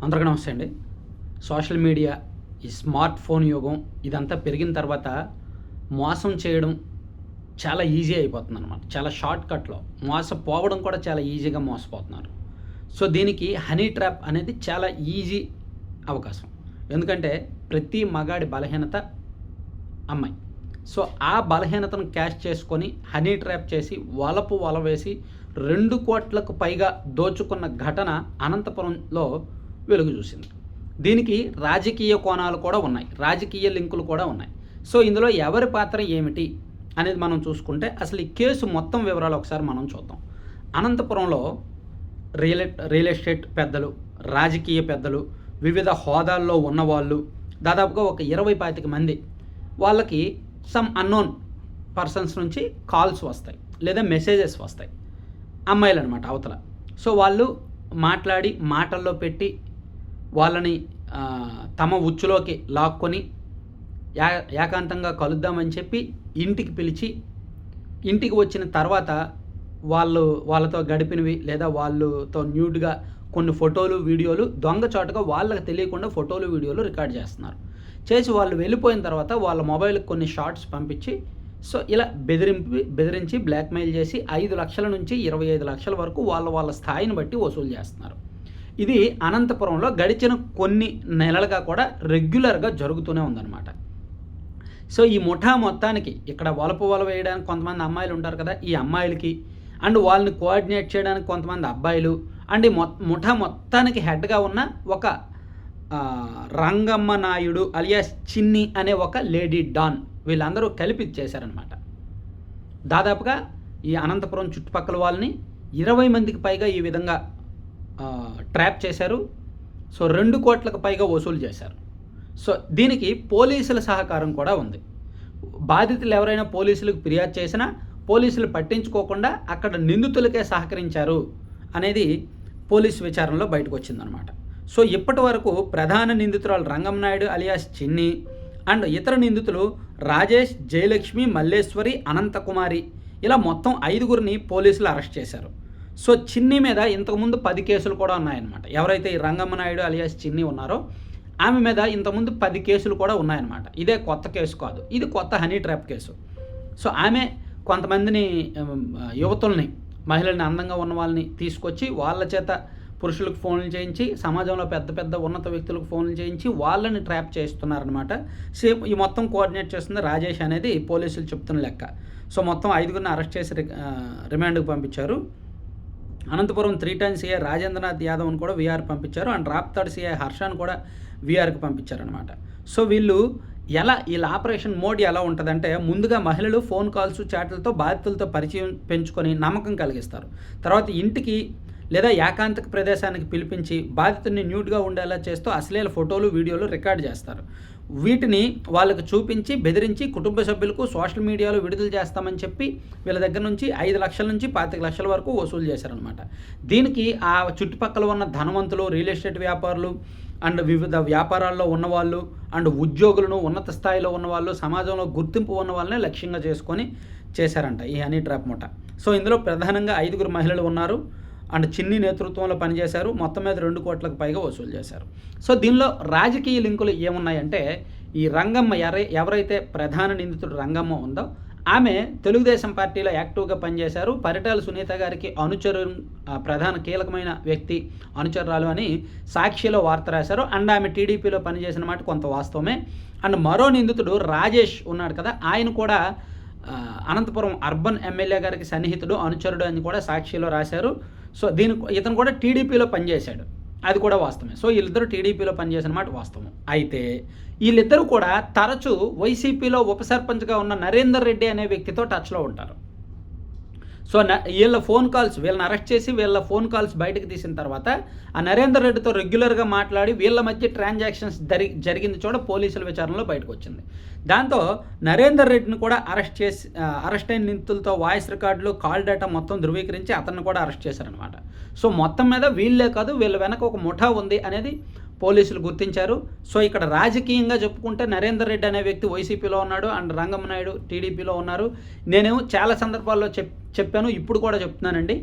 అందరికీ నమస్తే అండి. సోషల్ మీడియా, ఈ స్మార్ట్ ఫోన్ యుగం ఇదంతా పెరిగిన తర్వాత మోసం చేయడం చాలా ఈజీ అయిపోతుందనమాట. చాలా షార్ట్‌కట్‌లో మోసపోవడం కూడా చాలా ఈజీగా మోసపోతున్నారు. సో, దీనికి హనీ ట్రాప్ అనేది చాలా ఈజీ అవకాశం. ఎందుకంటే ప్రతి మగాడి బలహీనత అమ్మాయి. సో, ఆ బలహీనతను క్యాష్ చేసుకొని హనీ ట్రాప్ చేసి వల వేసి 2,00,00,000కు పైగా దోచుకున్న ఘటన అనంతపురంలో వెలుగు చూసింది. దీనికి రాజకీయ కోణాలు కూడా ఉన్నాయి. రాజకీయ లింకులు కూడా ఉన్నాయి. సో, ఇందులో ఎవరి పాత్ర ఏమిటి అనేది మనం చూసుకుంటే అసలు ఈ కేసు మొత్తం వివరాలు ఒకసారి మనం చూద్దాం. అనంతపురంలో రియల్ ఎస్టేట్ పెద్దలు, రాజకీయ పెద్దలు, వివిధ హోదాల్లో ఉన్నవాళ్ళు దాదాపుగా ఒక 20-25 మంది వాళ్ళకి సమ్ అన్నోన్ పర్సన్స్ నుంచి కాల్స్ వస్తాయి లేదా మెసేజెస్ వస్తాయి. అమ్మాయిలు అనమాట అవతల. సో, వాళ్ళు మాట్లాడి మాటల్లో పెట్టి వాళ్ళని తమ ఉచ్చులోకి లాక్కొని ఏకాంతంగా కలుద్దామని చెప్పి ఇంటికి పిలిచి, ఇంటికి వచ్చిన తర్వాత వాళ్ళతో గడిపినవి లేదా వాళ్ళతో న్యూడ్గా కొన్ని ఫోటోలు, వీడియోలు దొంగచాటుగా వాళ్ళకి తెలియకుండా ఫోటోలు, వీడియోలు రికార్డ్ చేస్తున్నారు. చేసి వాళ్ళు వెళ్ళిపోయిన తర్వాత వాళ్ళ మొబైల్కి కొన్ని షార్ట్స్ పంపించి, సో ఇలా బెదిరించి బ్లాక్మెయిల్ చేసి 5 లక్షల నుంచి 25 లక్షల వరకు వాళ్ళ స్థాయిని బట్టి వసూలు చేస్తున్నారు. ఇది అనంతపురంలో గడిచిన కొన్ని నెలలుగా కూడా రెగ్యులర్గా జరుగుతూనే ఉందన్నమాట. సో, ఈ ముఠా మొత్తానికి ఇక్కడ వల వేయడానికి కొంతమంది అమ్మాయిలు ఉంటారు కదా, ఈ అమ్మాయిలకి అండ్ వాళ్ళని కోఆర్డినేట్ చేయడానికి కొంతమంది అబ్బాయిలు అండ్ ఈ ముఠా మొత్తానికి హెడ్గా ఉన్న ఒక రంగమ్మ నాయుడు అలియాస్ చిన్ని అనే ఒక లేడీ డాన్, వీళ్ళందరూ కలిపి చేశారనమాట. దాదాపుగా ఈ అనంతపురం చుట్టుపక్కల వాళ్ళని 20 మందికి పైగా ఈ విధంగా ట్రాప్ చేశారు. సో, 2 కోట్లకు పైగా వసూలు చేశారు. సో, దీనికి పోలీసుల సహకారం కూడా ఉంది. బాధితులు ఎవరైనా పోలీసులకు ఫిర్యాదు చేసినా పోలీసులు పట్టించుకోకుండా అక్కడ నిందితులకే సహకరించారు అనేది పోలీసు విచారణలో బయటకు వచ్చిందనమాట. సో, ఇప్పటి వరకు ప్రధాన నిందితురాలు రంగంనాయుడు అలియాస్ చిన్ని అండ్ ఇతర నిందితులు రాజేష్, జయలక్ష్మి, మల్లేశ్వరి, అనంతకుమారి ఇలా మొత్తం 5గురిని పోలీసులు అరెస్ట్ చేశారు. సో, చిన్ని మీద ఇంతకుముందు 10 కేసులు కూడా ఉన్నాయన్నమాట. ఎవరైతే ఈ రంగమ్మనాయుడు అలియాస్ చిన్ని ఉన్నారో ఆమె మీద ఇంతకుముందు 10 కేసులు కూడా ఉన్నాయన్నమాట. ఇదే కొత్త కేసు కాదు, ఇది కొత్త హనీ ట్రాప్ కేసు. సో, ఆమె కొంతమందిని యువతుల్ని, మహిళల్ని, అందంగా ఉన్న వాళ్ళని తీసుకొచ్చి వాళ్ళ చేత పురుషులకు ఫోన్లు చేయించి, సమాజంలో పెద్ద పెద్ద ఉన్నత వ్యక్తులకు ఫోన్లు చేయించి వాళ్ళని ట్రాప్ చేస్తున్నారనమాట. సేమ్ ఈ మొత్తం కోఆర్డినేట్ చేస్తుంది రాజేష్ అనేది పోలీసులు చెప్తున్న లెక్క. సో, మొత్తం 5గురిని అరెస్ట్ చేసి రిమాండ్కి పంపించారు. అనంతపురం 3 టైమ్స్ సిఐ రాజేంద్రనాథ్ యాదవ్ని కూడా వీఆర్ పంపించారు అండ్ రాప్తాడ్ సిఐ హర్షాన్ని కూడా వీఆర్కి పంపించారనమాట. సో, వీళ్ళ ఆపరేషన్ మోడ్ ఎలా ఉంటుందంటే, ముందుగా మహిళలు ఫోన్ కాల్స్, చాట్లతో బాధితులతో పరిచయం పెంచుకొని నమ్మకం కలిగిస్తారు. తర్వాత ఇంటికి లేదా ఏకాంతక ప్రదేశానికి పిలిపించి బాధితుడిని న్యూడ్గా ఉండేలా చేస్తూ అశ్లీల ఫోటోలు, వీడియోలు రికార్డ్ చేస్తారు. వీటిని వాళ్ళకు చూపించి బెదిరించి కుటుంబ సభ్యులకు సోషల్ మీడియాలో విడుదల చేస్తామని చెప్పి వీళ్ళ దగ్గర నుంచి 5 లక్షల నుంచి 25 లక్షల వరకు వసూలు చేశారనమాట. దీనికి ఆ చుట్టుపక్కల ఉన్న ధనవంతులు, రియల్ ఎస్టేట్ వ్యాపారులు అండ్ వివిధ వ్యాపారాల్లో ఉన్నవాళ్ళు అండ్ ఉద్యోగులను, ఉన్నత స్థాయిలో ఉన్నవాళ్ళు, సమాజంలో గుర్తింపు ఉన్న వాళ్ళని లక్ష్యంగా చేసుకొని చేశారంట ఈ హనీ ట్రాప్ ముఠ. సో, ఇందులో ప్రధానంగా 5గురు మహిళలు ఉన్నారు అండ్ చిన్ని నేతృత్వంలో పనిచేశారు. మొత్తం మీద 2 కోట్లకు పైగా వసూలు చేశారు. సో, దీనిలో రాజకీయ లింకులు ఏమున్నాయంటే, ఈ రంగమ్మ ఎవరైతే ప్రధాన నిందితుడు రంగమ్మ ఉందో ఆమె తెలుగుదేశం పార్టీలో యాక్టివ్గా పనిచేశారు. పరిటాల సునీత గారికి ప్రధాన కీలకమైన వ్యక్తి, అనుచరురాలు అని సాక్షిలో వార్త రాశారు. అండ్ ఆమె టీడీపీలో పనిచేసిన మాట కొంత వాస్తవమే. అండ్ మరో నిందితుడు రాజేష్ ఉన్నాడు కదా, ఆయన కూడా అనంతపురం అర్బన్ ఎమ్మెల్యే గారికి సన్నిహితుడు, అనుచరుడు అని కూడా సాక్షిలో రాశారు. సో, ఇతను కూడా టీడీపీలో పనిచేశాడు, అది కూడా వాస్తవమే. సో, వీళ్ళిద్దరూ టీడీపీలో పనిచేసిన మాట వాస్తవం. అయితే వీళ్ళిద్దరూ కూడా తరచూ వైసీపీలో ఉప సర్పంచ్గా ఉన్న నరేందర్ రెడ్డి అనే వ్యక్తితో టచ్లో ఉంటారు. సో, వీళ్ళని అరెస్ట్ చేసి వీళ్ళ ఫోన్ కాల్స్ బయటకు తీసిన తర్వాత ఆ నరేందర్ రెడ్డితో రెగ్యులర్గా మాట్లాడి వీళ్ళ మధ్య ట్రాన్సాక్షన్స్ జరిగింది చూడ పోలీసుల విచారణలో బయటకు వచ్చింది. దాంతో నరేందర్ రెడ్డిని కూడా అరెస్ట్ అయిన నిందితులతో వాయిస్ రికార్డులు, కాల్ డేటా మొత్తం ధృవీకరించి అతన్ని కూడా అరెస్ట్ చేశారనమాట. సో, మొత్తం మీద వీళ్ళే కాదు, వీళ్ళ వెనక ఒక ముఠా ఉంది అనేది పోలీసులు గుర్తించారు. సో, ఇక్కడ రాజకీయంగా చెప్పుకుంటే నరేందర్ రెడ్డి అనే వ్యక్తి వైసీపీలో ఉన్నాడు అండ్ రంగమనాయుడు టీడీపీలో ఉన్నారు. నేను చాలా సందర్భాల్లో చెప్పాను, ఇప్పుడు కూడా చెప్తున్నానండి.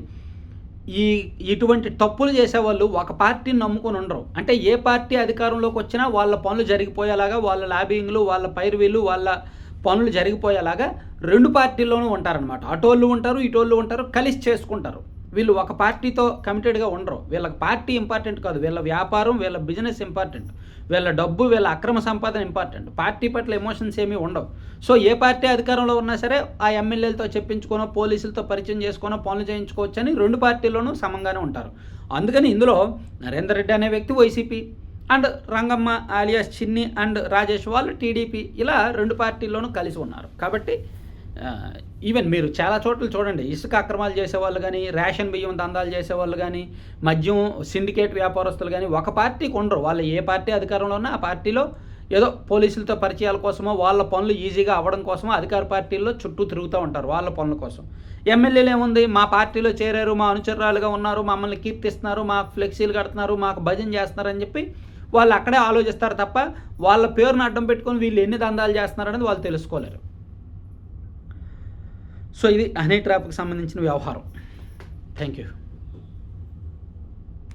ఈ ఇటువంటి తప్పులు చేసేవాళ్ళు ఒక పార్టీని నమ్ముకొని ఉండరు. అంటే ఏ పార్టీ అధికారంలోకి వచ్చినా వాళ్ళ పనులు జరిగిపోయేలాగా, వాళ్ళ లాబింగ్‌లు, వాళ్ళ పైరవీలు, వాళ్ళ పనులు జరిగిపోయేలాగా 2 పార్టీల్లోనూ ఉంటారనమాట. అటోళ్ళు ఉంటారు, ఇటోళ్ళు ఉంటారు, కలిసి చేసుకుంటారు. వీళ్ళు ఒక పార్టీతో కమిటెడ్‌గా ఉండరు. వీళ్ళకి పార్టీ ఇంపార్టెంట్ కాదు. వీళ్ళ వ్యాపారం, వీళ్ళ బిజినెస్ ఇంపార్టెంట్. వీళ్ళ డబ్బు, వీళ్ళ అక్రమ సంపాదన ఇంపార్టెంట్. పార్టీ పట్ల ఎమోషన్స్ ఏమీ ఉండవు. సో ఏ పార్టీ అధికారంలో ఉన్నా సరే ఆ ఎమ్మెల్యేలతో చెప్పించుకోనో, పోలీసులతో పరిచయం చేసుకోనో పనులు చేయించుకోవచ్చని 2 పార్టీల్లోనూ సమంగానే ఉంటారు. అందుకని ఇందులో నరేందర్ రెడ్డి అనే వ్యక్తి వైసీపీ అండ్ రంగమ్మ ఆలియాస్ చిన్ని అండ్ రాజేష్ వాళ్ళు టీడీపీ. ఇలా 2 పార్టీల్లోనూ కలిసి ఉన్నారు. కాబట్టి ఈవెన్ మీరు చాలా చోట్ల చూడండి, ఇసుక అక్రమాలు చేసేవాళ్ళు కానీ, రేషన్ బియ్యం దందాలు చేసేవాళ్ళు కానీ, మద్యం సిండికేట్ వ్యాపారస్తులు కానీ ఒక పార్టీకి ఉండరు. వాళ్ళు ఏ పార్టీ అధికారంలో ఉన్నా ఆ పార్టీలో ఏదో పోలీసులతో పరిచయాల కోసమో, వాళ్ళ పనులు ఈజీగా అవ్వడం కోసమో అధికార పార్టీల్లో చుట్టూ తిరుగుతూ ఉంటారు వాళ్ళ పనుల కోసం. ఎమ్మెల్యేలు ఏముంది, మా పార్టీలో చేరారు, మా అనుచరురాలుగా ఉన్నారు, మమ్మల్ని కీర్తిస్తున్నారు, మాకు ఫ్లెక్సీలు కడుతున్నారు, మాకు భజన చేస్తున్నారని చెప్పి వాళ్ళు అక్కడే ఆలోచిస్తారు తప్ప వాళ్ళ పేరును అడ్డం పెట్టుకొని వీళ్ళు ఎన్ని దందాలు చేస్తున్నారనేది వాళ్ళు తెలుసుకోలేరు. సో ఇది హనీ ట్రాప్కి సంబంధించిన వ్యవహారం. Thank you.